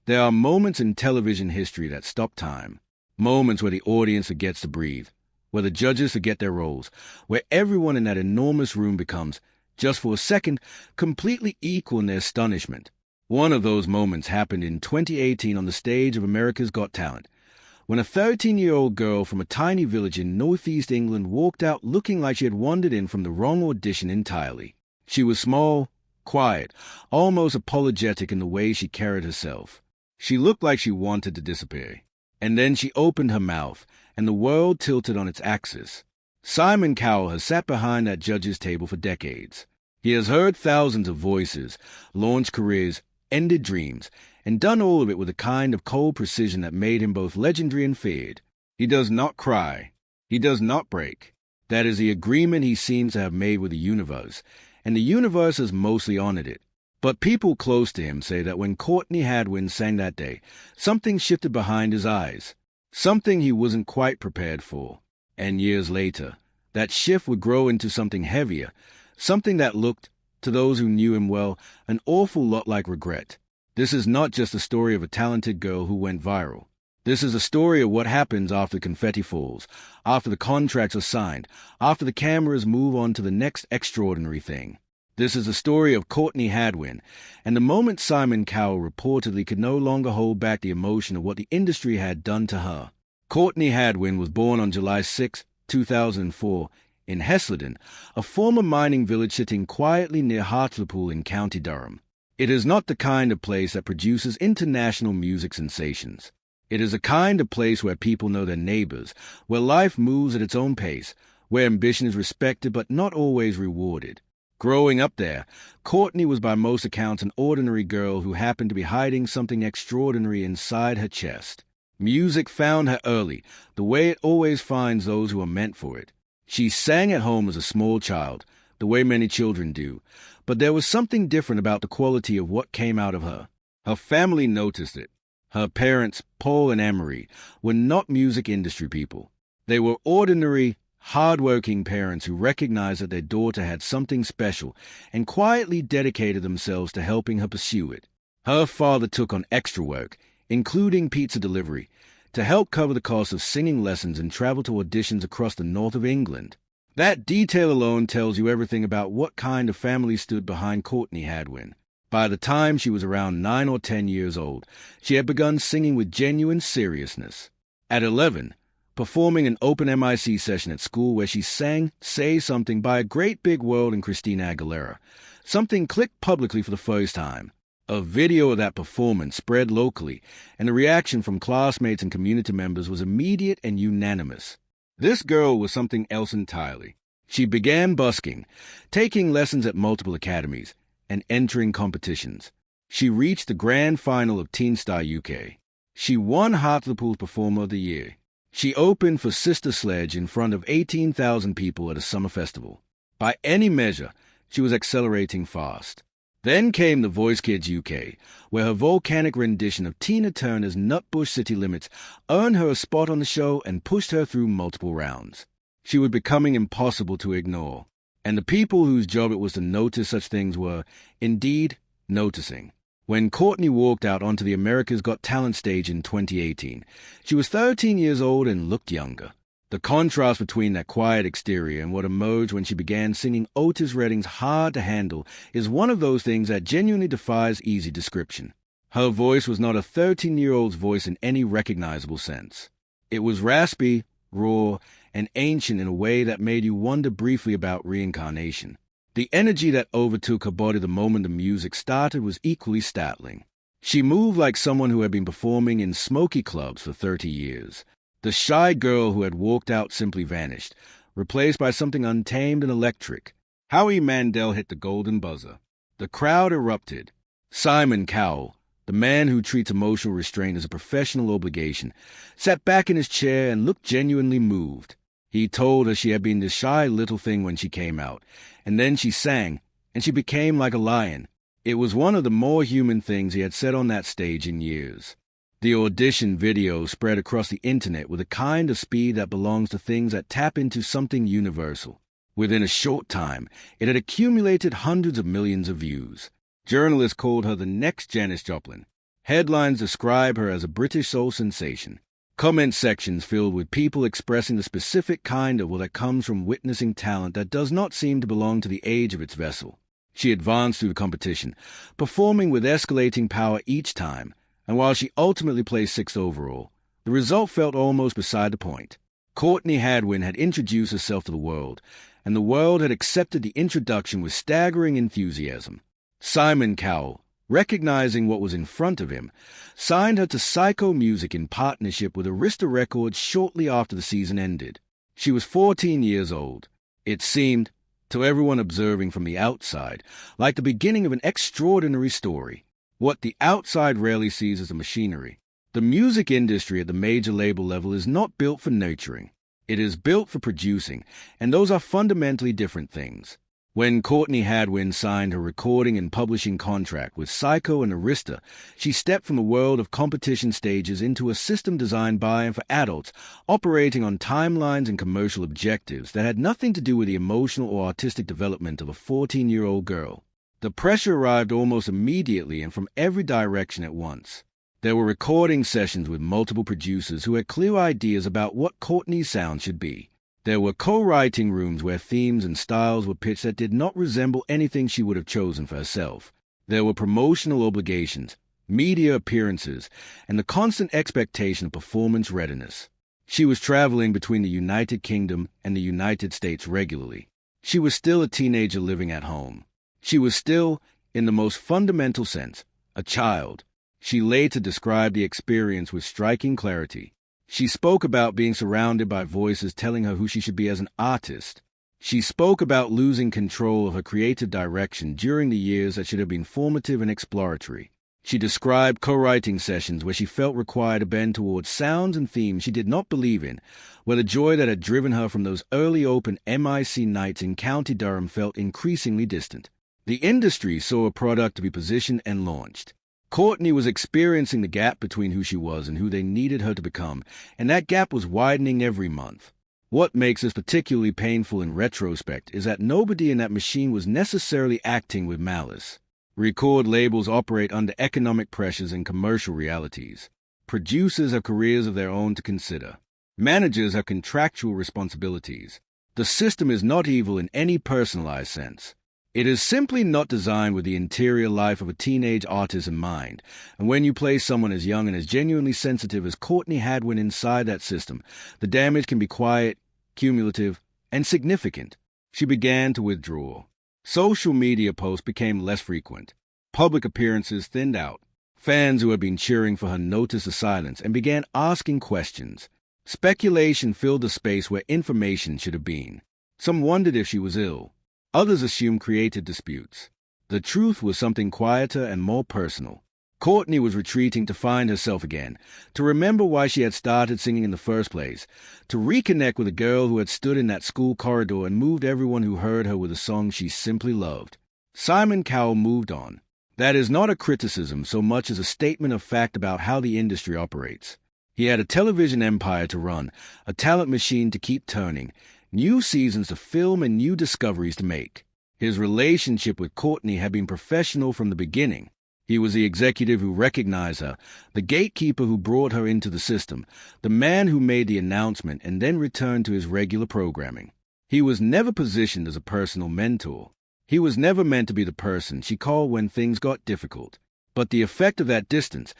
There are moments in television history that stop time, moments where the audience forgets to breathe, where the judges forget their roles, where everyone in that enormous room becomes, just for a second, completely equal in their astonishment. One of those moments happened in 2018 on the stage of America's Got Talent, when a 13-year-old girl from a tiny village in northeast England walked out looking like she had wandered in from the wrong audition entirely. She was small, quiet, almost apologetic in the way she carried herself. She looked like she wanted to disappear. And then she opened her mouth, and the world tilted on its axis. Simon Cowell has sat behind that judge's table for decades. He has heard thousands of voices, launched careers, ended dreams, and done all of it with a kind of cold precision that made him both legendary and feared. He does not cry. He does not break. That is the agreement he seems to have made with the universe, and the universe has mostly honored it. But people close to him say that when Courtney Hadwin sang that day, something shifted behind his eyes, something he wasn't quite prepared for. And years later, that shift would grow into something heavier, something that looked, to those who knew him well, an awful lot like regret. This is not just a story of a talented girl who went viral. This is a story of what happens after confetti falls, after the contracts are signed, after the cameras move on to the next extraordinary thing. This is a story of Courtney Hadwin, and the moment Simon Cowell reportedly could no longer hold back the emotion of what the industry had done to her. Courtney Hadwin was born on July 6, 2004, in Hesleden, a former mining village sitting quietly near Hartlepool in County Durham. It is not the kind of place that produces international music sensations. It is a kind of place where people know their neighbors, where life moves at its own pace, where ambition is respected but not always rewarded. Growing up there, Courtney was by most accounts an ordinary girl who happened to be hiding something extraordinary inside her chest. Music found her early, the way it always finds those who are meant for it. She sang at home as a small child, the way many children do, but there was something different about the quality of what came out of her. Her family noticed it. Her parents, Paul and Emery, were not music industry people. They were ordinary, hard-working parents who recognized that their daughter had something special and quietly dedicated themselves to helping her pursue it. Her father took on extra work, including pizza delivery, to help cover the cost of singing lessons and travel to auditions across the north of England. That detail alone tells you everything about what kind of family stood behind Courtney Hadwin. By the time she was around 9 or 10 years old, she had begun singing with genuine seriousness. At 11, performing an open MIC session at school where she sang Say Something by a Great Big World and Christina Aguilera, something clicked publicly for the first time. A video of that performance spread locally, and the reaction from classmates and community members was immediate and unanimous. This girl was something else entirely. She began busking, taking lessons at multiple academies, and entering competitions. She reached the grand final of Teen Star UK. She won Hartlepool's Performer of the Year. She opened for Sister Sledge in front of 18,000 people at a summer festival. By any measure, she was accelerating fast. Then came The Voice Kids UK, where her volcanic rendition of Tina Turner's Nutbush City Limits earned her a spot on the show and pushed her through multiple rounds. She was becoming impossible to ignore, and the people whose job it was to notice such things were, indeed, noticing. When Courtney walked out onto the America's Got Talent stage in 2018, she was 13 years old and looked younger. The contrast between that quiet exterior and what emerged when she began singing Otis Redding's Hard to Handle is one of those things that genuinely defies easy description. Her voice was not a 13-year-old's voice in any recognizable sense. It was raspy, raw, and ancient in a way that made you wonder briefly about reincarnation. The energy that overtook her body the moment the music started was equally startling. She moved like someone who had been performing in smoky clubs for 30 years. The shy girl who had walked out simply vanished, replaced by something untamed and electric. Howie Mandel hit the golden buzzer. The crowd erupted. Simon Cowell, the man who treats emotional restraint as a professional obligation, sat back in his chair and looked genuinely moved. He told her she had been this shy little thing when she came out, and then she sang, and she became like a lion. It was one of the more human things he had said on that stage in years. The audition video spread across the internet with a kind of speed that belongs to things that tap into something universal. Within a short time, it had accumulated hundreds of millions of views. Journalists called her the next Janis Joplin. Headlines describe her as a British soul sensation. Comment sections filled with people expressing the specific kind of will that comes from witnessing talent that does not seem to belong to the age of its vessel. She advanced through the competition, performing with escalating power each time, and while she ultimately placed 6th overall, the result felt almost beside the point. Courtney Hadwin had introduced herself to the world, and the world had accepted the introduction with staggering enthusiasm. Simon Cowell, recognizing what was in front of him, signed her to Psycho Music in partnership with Arista Records shortly after the season ended. She was 14 years old. It seemed, to everyone observing from the outside, like the beginning of an extraordinary story. What the outside rarely sees as a machinery. The music industry at the major label level is not built for nurturing. It is built for producing, and those are fundamentally different things. When Courtney Hadwin signed her recording and publishing contract with Psycho and Arista, she stepped from the world of competition stages into a system designed by and for adults, operating on timelines and commercial objectives that had nothing to do with the emotional or artistic development of a 14-year-old girl. The pressure arrived almost immediately and from every direction at once. There were recording sessions with multiple producers who had clear ideas about what Courtney's sound should be. There were co-writing rooms where themes and styles were pitched that did not resemble anything she would have chosen for herself. There were promotional obligations, media appearances, and the constant expectation of performance readiness. She was traveling between the United Kingdom and the United States regularly. She was still a teenager living at home. She was still, in the most fundamental sense, a child. She later described the experience with striking clarity. She spoke about being surrounded by voices telling her who she should be as an artist. She spoke about losing control of her creative direction during the years that should have been formative and exploratory. She described co-writing sessions where she felt required to bend towards sounds and themes she did not believe in, where the joy that had driven her from those early open MIC nights in County Durham felt increasingly distant. The industry saw a product to be positioned and launched. Courtney was experiencing the gap between who she was and who they needed her to become, and that gap was widening every month. What makes this particularly painful in retrospect is that nobody in that machine was necessarily acting with malice. Record labels operate under economic pressures and commercial realities. Producers have careers of their own to consider. Managers have contractual responsibilities. The system is not evil in any personalized sense. It is simply not designed with the interior life of a teenage artist in mind, and when you place someone as young and as genuinely sensitive as Courtney Hadwin inside that system, the damage can be quiet, cumulative, and significant. She began to withdraw. Social media posts became less frequent. Public appearances thinned out. Fans who had been cheering for her noticed the silence and began asking questions. Speculation filled the space where information should have been. Some wondered if she was ill. Others assumed creative disputes. The truth was something quieter and more personal. Courtney was retreating to find herself again, to remember why she had started singing in the first place, to reconnect with a girl who had stood in that school corridor and moved everyone who heard her with a song she simply loved. Simon Cowell moved on. That is not a criticism so much as a statement of fact about how the industry operates. He had a television empire to run, a talent machine to keep turning, new seasons to film and new discoveries to make. His relationship with Courtney had been professional from the beginning. He was the executive who recognized her, the gatekeeper who brought her into the system, the man who made the announcement and then returned to his regular programming. He was never positioned as a personal mentor. He was never meant to be the person she called when things got difficult. But the effect of that distance,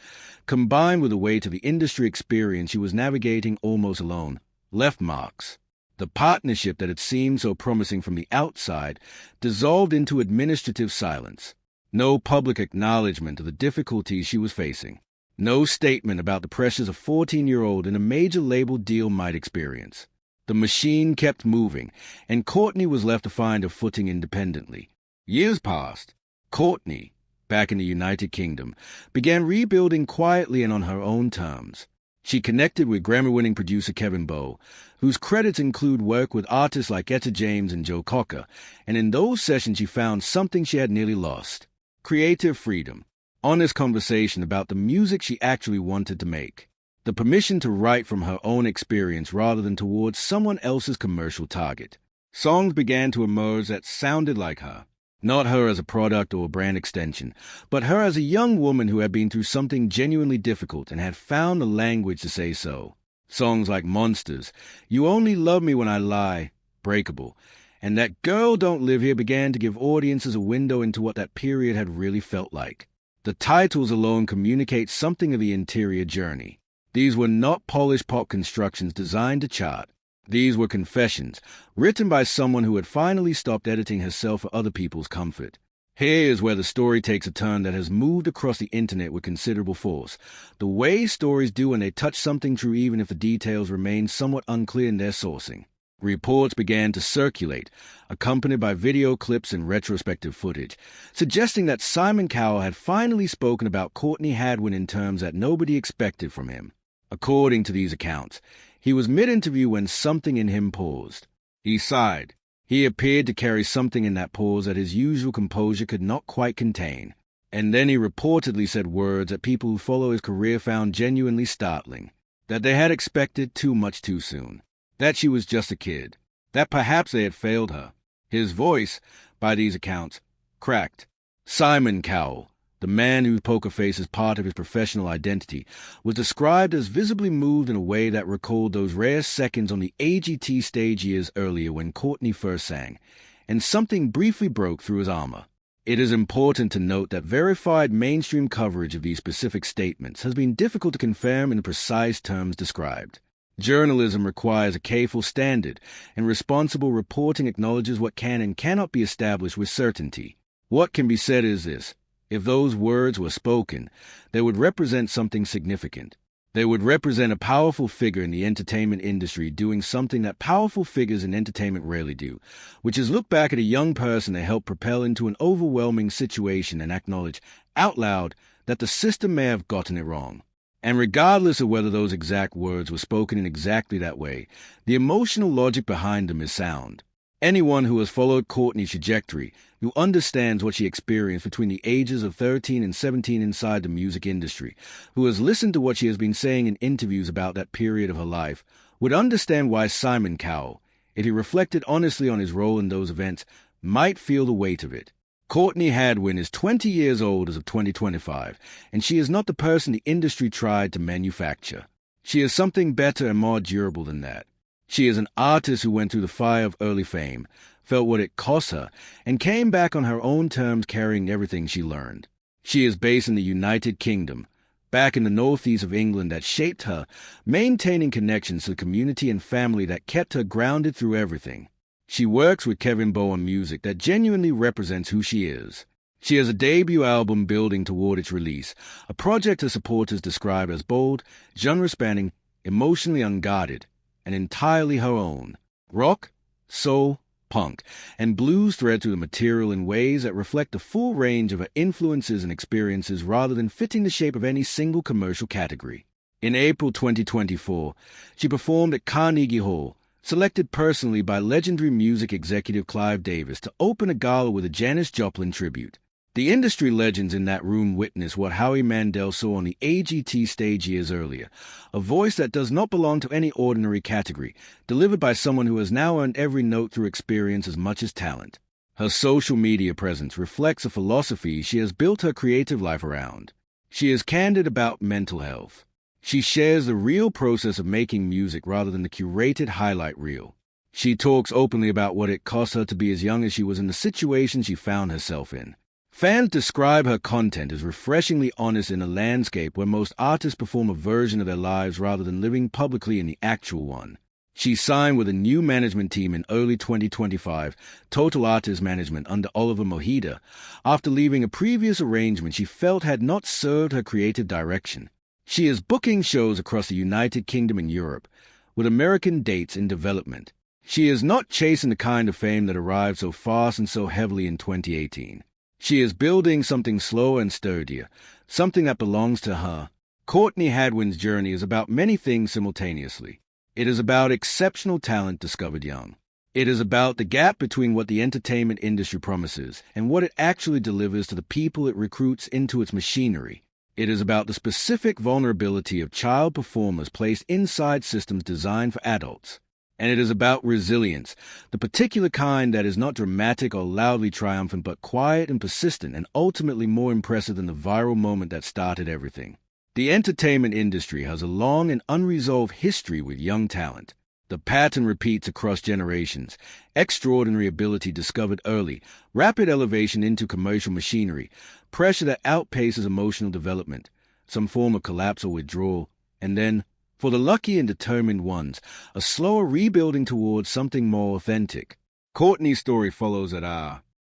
combined with the weight of the industry experience she was navigating almost alone, left marks. The partnership that had seemed so promising from the outside dissolved into administrative silence. No public acknowledgement of the difficulties she was facing. No statement about the pressures a 14-year-old in a major label deal might experience. The machine kept moving, and Courtney was left to find her footing independently. Years passed. Courtney, back in the United Kingdom, began rebuilding quietly and on her own terms. She connected with Grammy-winning producer Kevin Bowe, whose credits include work with artists like Etta James and Joe Cocker, and in those sessions she found something she had nearly lost. Creative freedom. Honest conversation about the music she actually wanted to make. The permission to write from her own experience rather than towards someone else's commercial target. Songs began to emerge that sounded like her. Not her as a product or a brand extension, but her as a young woman who had been through something genuinely difficult and had found the language to say so. Songs like Monsters, You Only Love Me When I Lie, Breakable, and That Girl Don't Live Here began to give audiences a window into what that period had really felt like. The titles alone communicate something of the interior journey. These were not polished pop constructions designed to chart. These were confessions, written by someone who had finally stopped editing herself for other people's comfort. Here is where the story takes a turn that has moved across the internet with considerable force. The way stories do when they touch something true even if the details remain somewhat unclear in their sourcing. Reports began to circulate, accompanied by video clips and retrospective footage, suggesting that Simon Cowell had finally spoken about Courtney Hadwin in terms that nobody expected from him. According to these accounts, he was mid-interview when something in him paused. He sighed. He appeared to carry something in that pause that his usual composure could not quite contain. And then he reportedly said words that people who follow his career found genuinely startling. That they had expected too much too soon. That she was just a kid. That perhaps they had failed her. His voice, by these accounts, cracked. Simon Cowell, the man whose poker face is part of his professional identity, was described as visibly moved in a way that recalled those rare seconds on the AGT stage years earlier when Courtney first sang, and something briefly broke through his armor. It is important to note that verified mainstream coverage of these specific statements has been difficult to confirm in the precise terms described. Journalism requires a careful standard, and responsible reporting acknowledges what can and cannot be established with certainty. What can be said is this. If those words were spoken, they would represent something significant. They would represent a powerful figure in the entertainment industry doing something that powerful figures in entertainment rarely do, which is look back at a young person they helped propel into an overwhelming situation and acknowledge, out loud, that the system may have gotten it wrong. And regardless of whether those exact words were spoken in exactly that way, the emotional logic behind them is sound. Anyone who has followed Courtney's trajectory, who understands what she experienced between the ages of 13 and 17 inside the music industry, who has listened to what she has been saying in interviews about that period of her life, would understand why Simon Cowell, if he reflected honestly on his role in those events, might feel the weight of it. Courtney Hadwin is 20 years old as of 2025, and she is not the person the industry tried to manufacture. She is something better and more durable than that. She is an artist who went through the fire of early fame, felt what it cost her, and came back on her own terms carrying everything she learned. She is based in the United Kingdom, back in the northeast of England that shaped her, maintaining connections to the community and family that kept her grounded through everything. She works with Kevin Bowe on music that genuinely represents who she is. She has a debut album building toward its release, a project her supporters describe as bold, genre-spanning, emotionally unguarded, and entirely her own. Rock, soul, punk, and blues thread through the material in ways that reflect the full range of her influences and experiences rather than fitting the shape of any single commercial category. In April 2024, she performed at Carnegie Hall, selected personally by legendary music executive Clive Davis to open a gala with a Janis Joplin tribute. The industry legends in that room witnessed what Howie Mandel saw on the AGT stage years earlier, a voice that does not belong to any ordinary category, delivered by someone who has now earned every note through experience as much as talent. Her social media presence reflects a philosophy she has built her creative life around. She is candid about mental health. She shares the real process of making music rather than the curated highlight reel. She talks openly about what it cost her to be as young as she was in the situation she found herself in. Fans describe her content as refreshingly honest in a landscape where most artists perform a version of their lives rather than living publicly in the actual one. She signed with a new management team in early 2025, Total Artist Management under Oliver Mojita, after leaving a previous arrangement she felt had not served her creative direction. She is booking shows across the United Kingdom and Europe, with American dates in development. She is not chasing the kind of fame that arrived so fast and so heavily in 2018. She is building something slower and sturdier, something that belongs to her. Courtney Hadwin's journey is about many things simultaneously. It is about exceptional talent discovered young. It is about the gap between what the entertainment industry promises and what it actually delivers to the people it recruits into its machinery. It is about the specific vulnerability of child performers placed inside systems designed for adults. And it is about resilience, the particular kind that is not dramatic or loudly triumphant, but quiet and persistent, and ultimately more impressive than the viral moment that started everything. The entertainment industry has a long and unresolved history with young talent. The pattern repeats across generations. Extraordinary ability discovered early, rapid elevation into commercial machinery, pressure that outpaces emotional development, some form of collapse or withdrawal, and then, for the lucky and determined ones, a slower rebuilding towards something more authentic. Courtney's story follows at